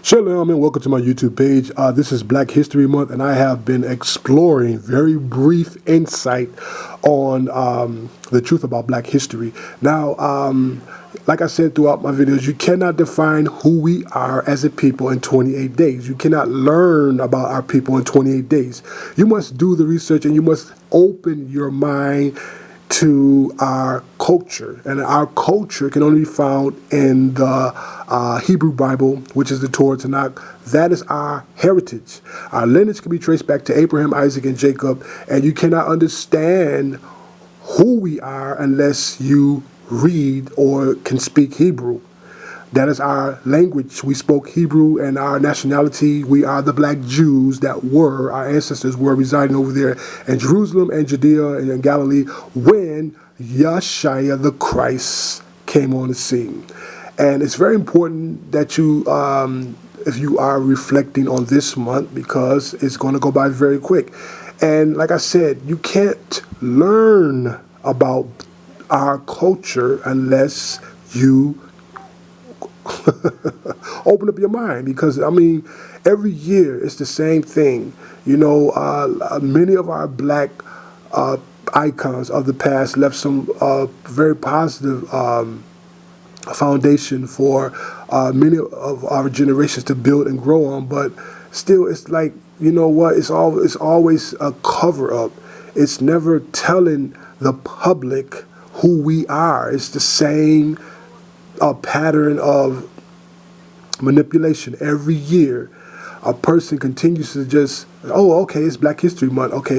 Shalom and welcome to my YouTube page. This is Black History Month, and I have been exploring very brief insight on the truth about Black history. Now, like I said throughout my videos, you cannot define who we are as a people in 28 days. You cannot learn about our people in 28 days. You must do the research and you must open your mind to our culture, and our culture can only be found in the Hebrew Bible, which is the Torah Tanakh. That is our heritage. Our lineage can be traced back to Abraham, Isaac, and Jacob, and you cannot understand who we are unless you read or can speak Hebrew. That is our language. We spoke Hebrew, and our nationality, we are the Black Jews that were, our ancestors were residing over there in Jerusalem and Judea and in Galilee when Yeshua the Christ came on the scene. And it's very important that you, if you are reflecting on this month, because it's going to go by very quick. And like I said, you can't learn about our culture unless you open up your mind, because I mean, every year it's the same thing. You know, many of our Black icons of the past left some very positive foundation for many of our generations to build and grow on. But still, it's like, you know what? It's always a cover up. It's never telling the public who we are. It's the same pattern of manipulation every year. A person continues to just, oh, okay, it's Black History Month. Okay,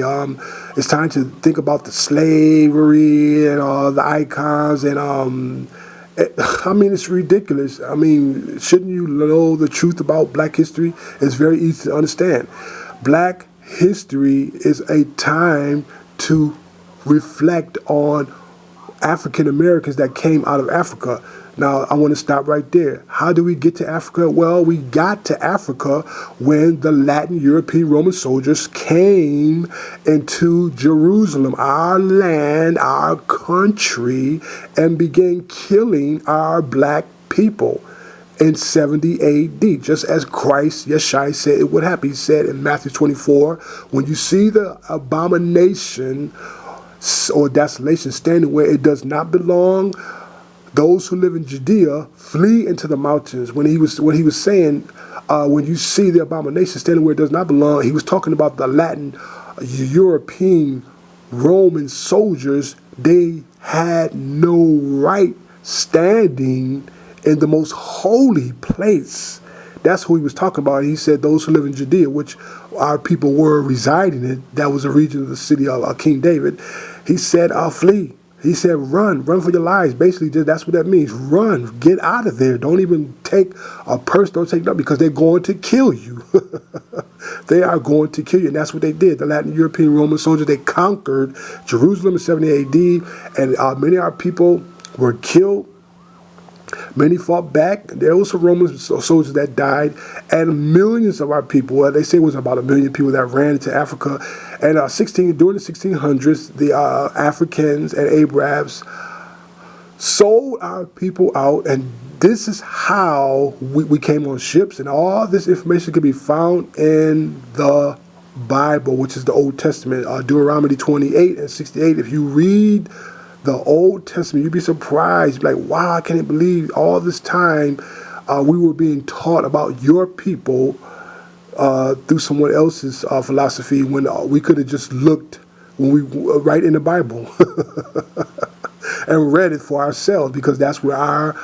it's time to think about the slavery and all the icons, and I mean, it's ridiculous. I mean, shouldn't you know the truth about Black history? It's very easy to understand. Black history is a time to reflect on African Americans that came out of Africa. Now, I want to stop right there. How do we get to Africa? Well, we got to Africa when the Latin European Roman soldiers came into Jerusalem, our land, our country, and began killing our Black people in 70 A.D., just as Christ, Yeshua, said it would happen. He said in Matthew 24, when you see the abomination or desolation standing where it does not belong, those who live in Judea flee into the mountains. When he was saying, when you see the abomination standing where it does not belong, he was talking about the Latin European Roman soldiers. They had no right standing in the most holy place. That's who he was talking about. He said those who live in Judea, which our people were residing in. That was a region of the city of King David. He said, flee. He said, run for your lives. Basically, that's what that means. Run, get out of there. Don't even take a purse, don't take nothing, because they're going to kill you. They are going to kill you. And that's what they did. The Latin European Roman soldiers, they conquered Jerusalem in 70 A.D., and many of our people were killed. Many fought back. There were some Roman soldiers that died, and millions of our people, well, they say it was about 1 million people that ran into Africa. And during the 1600s, the Africans and Arabs sold our people out, and this is how we came on ships. And all this information can be found in the Bible, which is the Old Testament, Deuteronomy 28 and 68. If you read the Old Testament, you'd be surprised. You'd be like, wow, I can't believe all this time we were being taught about your people through someone else's philosophy, when we could have just looked right in the Bible and read it for ourselves, because that's where our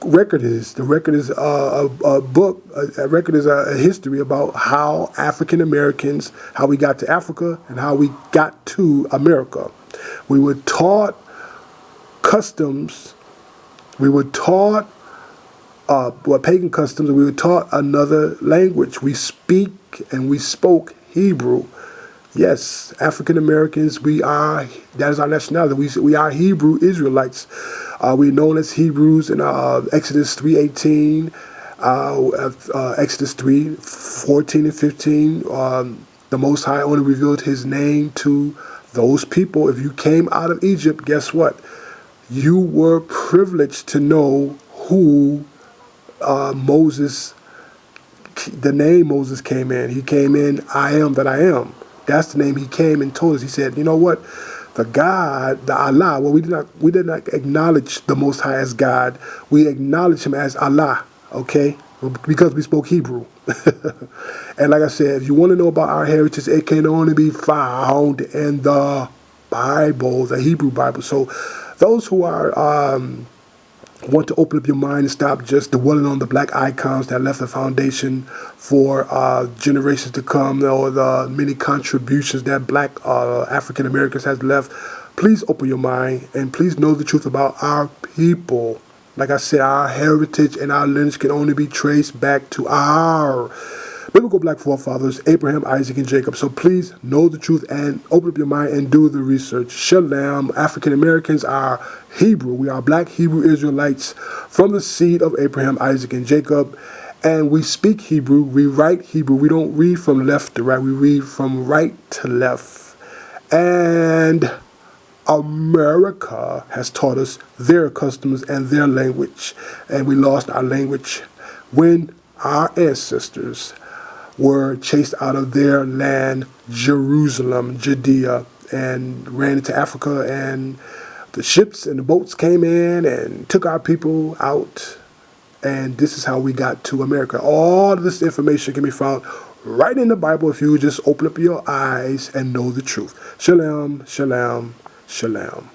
record is. The record is a book. A record is a history about how African Americans, how we got to Africa and how we got to America. We were taught customs. We were taught pagan customs, and we were taught another language. We speak and we spoke Hebrew. Yes, African Americans, that is our nationality. We are Hebrew Israelites. We're known as Hebrews in Exodus 3:18, Exodus 3:14 and 15. The Most High only revealed his name to those people. If you came out of Egypt, guess what? You were privileged to know who Moses the name Moses came in. He came in, I am that I am. That's the name he came and told us. He said, you know what? The God, the Allah, well, we did not acknowledge the Most High as God. We acknowledge him as Allah, okay? Because we spoke Hebrew. And like I said, if you want to know about our heritage, it can only be found in the Bible, the Hebrew Bible. So those who are want to open up your mind and stop just dwelling on the black icons that left the foundation for generations to come, or the many contributions that black African Americans has left, please open your mind and please know the truth about our people. Like I said, our heritage and our lineage can only be traced back to our biblical black forefathers, Abraham, Isaac, and Jacob. So please know the truth and open up your mind and do the research. Shalom. African Americans are Hebrew. We are black Hebrew Israelites from the seed of Abraham, Isaac, and Jacob. And we speak Hebrew. We write Hebrew. We don't read from left to right. We read from right to left. And America has taught us their customs and their language. And we lost our language when our ancestors were chased out of their land, Jerusalem, Judea, and ran into Africa, and the ships and the boats came in and took our people out, and this is how we got to America. All of this information can be found right in the Bible if you just open up your eyes and know the truth. Shalom, shalom, shalom.